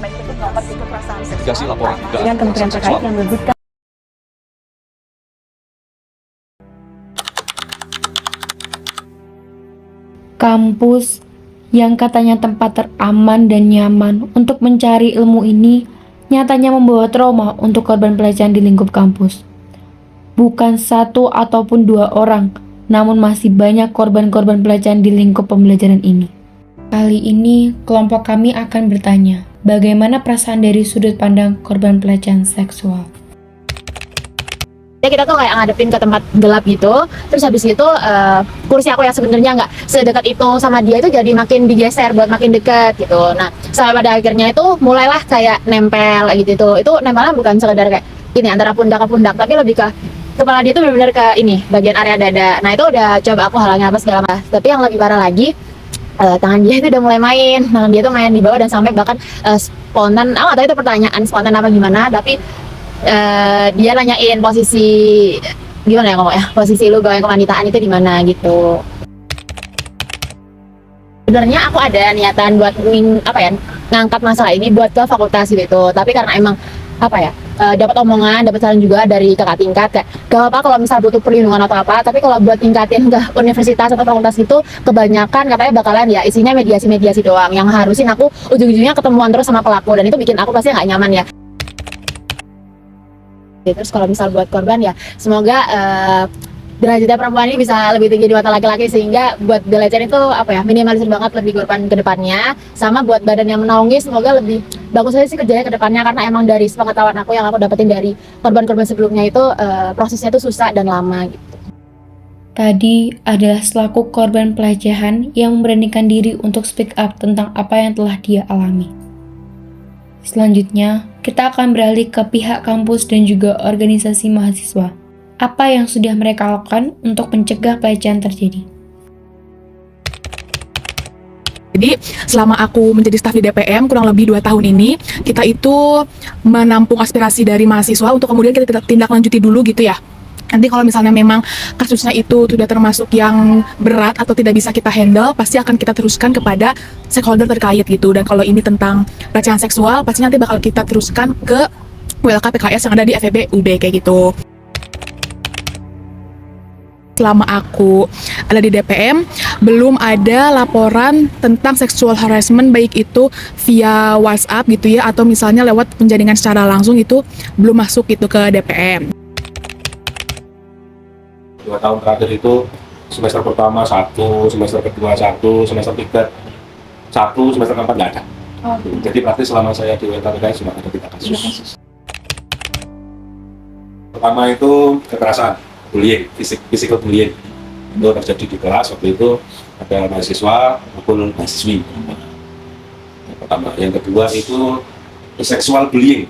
korban itu melakukan kekerasan Investigasi seksual laporan dugaan dengan kementerian kekerasan terkait seksual. yang menyebutkan kampus yang katanya tempat teraman dan nyaman untuk mencari ilmu ini nyatanya membawa trauma untuk korban pelecehan di lingkup kampus. Bukan satu ataupun dua orang, namun masih banyak korban-korban pelecehan di lingkup pembelajaran ini. Kali ini, kelompok kami akan bertanya, bagaimana perasaan dari sudut pandang korban pelecehan seksual? Ya kita tuh kayak ngadepin ke tempat gelap gitu, terus habis itu kursi aku yang sebenarnya nggak sedekat itu sama dia itu jadi makin digeser buat makin dekat gitu. Nah sampai pada akhirnya itu mulailah kayak nempel gitu. Itu nempelnya bukan sekedar kayak ini antara pundak ke pundak, tapi lebih ke kepala dia tuh benar-benar ke ini bagian area dada. Nah itu udah coba aku halangin apa segala macam. Tapi yang lebih parah lagi, tangan dia itu udah mulai main, tangan dia tuh main di bawah dan sampai bahkan spontan, aku nggak tahu itu pertanyaan spontan apa gimana, tapi dia nanyain posisi gimana ya ngomongnya, posisi lu gawe kewanitaan itu di mana gitu. Sebenarnya aku ada niatan buat ngangkat masalah ini buat ke fakultas gitu, tapi karena emang dapat omongan, dapat saran juga dari kakak tingkat kayak gak apa kalau misal butuh perlindungan atau apa, tapi kalau buat tingkatin ke universitas atau fakultas itu kebanyakan katanya bakalan ya isinya mediasi doang, yang harusin aku ujung-ujungnya ketemuan terus sama pelaku, dan itu bikin aku pasti nggak nyaman ya. Terus kalau misal buat korban ya semoga derajatnya perempuan ini bisa lebih tinggi di mata laki-laki, sehingga buat pelecehan itu minimalisir banget lebih korban ke depannya, sama buat badan yang menaungi semoga lebih bagus aja sih kerjanya ke depannya, karena emang dari sepengetahuan aku yang aku dapetin dari korban-korban sebelumnya itu prosesnya itu susah dan lama gitu. Tadi adalah selaku korban pelecehan yang memberanikan diri untuk speak up tentang apa yang telah dia alami. Selanjutnya, kita akan beralih ke pihak kampus dan juga organisasi mahasiswa. Apa yang sudah mereka lakukan untuk mencegah pelecehan terjadi? Jadi selama aku menjadi staf di DPM kurang lebih 2 tahun ini, kita itu menampung aspirasi dari mahasiswa untuk kemudian kita tindak lanjuti dulu gitu ya. Nanti kalau misalnya memang kasusnya itu sudah termasuk yang berat atau tidak bisa kita handle, pasti akan kita teruskan kepada stakeholder terkait gitu. Dan kalau ini tentang pelecehan seksual, pasti nanti bakal kita teruskan ke WLK PKS yang ada di FEB UB kayak gitu. Selama aku ada di DPM, belum ada laporan tentang sexual harassment, baik itu via WhatsApp gitu ya, atau misalnya lewat penjaringan secara langsung, itu belum masuk gitu ke DPM. 2 tahun terakhir itu semester pertama 1, semester kedua 1, semester 3 1, semester keempat nggak ada. Jadi praktis selama saya di WLKPKS cuma ada 3 kasus. Pertama itu kekerasan, bullying, physical bullying itu terjadi di kelas. Waktu itu ada mahasiswa maupun mahasiswi. Yang pertama, yang kedua itu seksual bullying,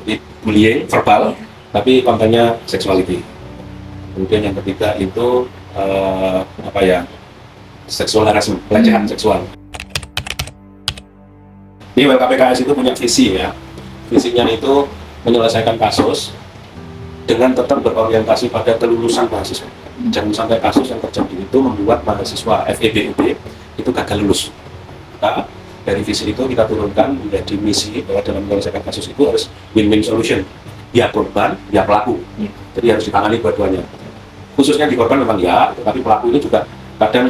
jadi bullying verbal tapi kontennya sexuality. Kemudian yang ketiga itu seksual harassment, pelecehan seksual. Di WLKPKS itu punya visi ya, visinya itu menyelesaikan kasus dengan tetap berorientasi pada kelulusan mahasiswa. Jangan sampai kasus yang terjadi itu membuat mahasiswa FEB UB itu gagal lulus. Nah, dari visi itu kita turunkan menjadi misi bahwa dalam menyelesaikan kasus itu harus win-win solution, ya korban, ya pelaku. Jadi harus ditangani dua-duanya. Khususnya di korban memang ya, tapi pelaku itu juga kadang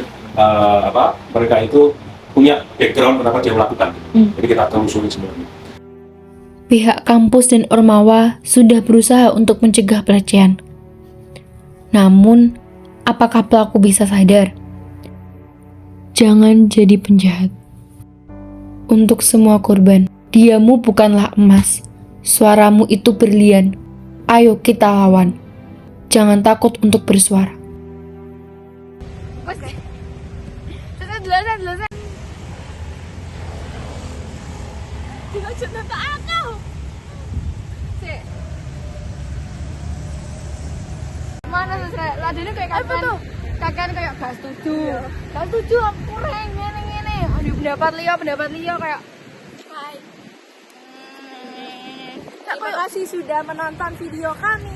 mereka itu punya background kenapa dia melakukan. Jadi kita telusuri semuanya. Pihak kampus dan Ormawa sudah berusaha untuk mencegah pelecehan. Namun, apakah pelaku bisa sadar? Jangan jadi penjahat. Untuk semua korban, diamu bukanlah emas, suaramu itu berlian. Ayo kita lawan. Jangan takut untuk bersuara. Mana tuh saya? Ladene kayak kakean kayak gak setuju. Gak setuju aku kurang ngene. Ada pendapat liya kayak hai. Terima kasih sudah menonton video kami.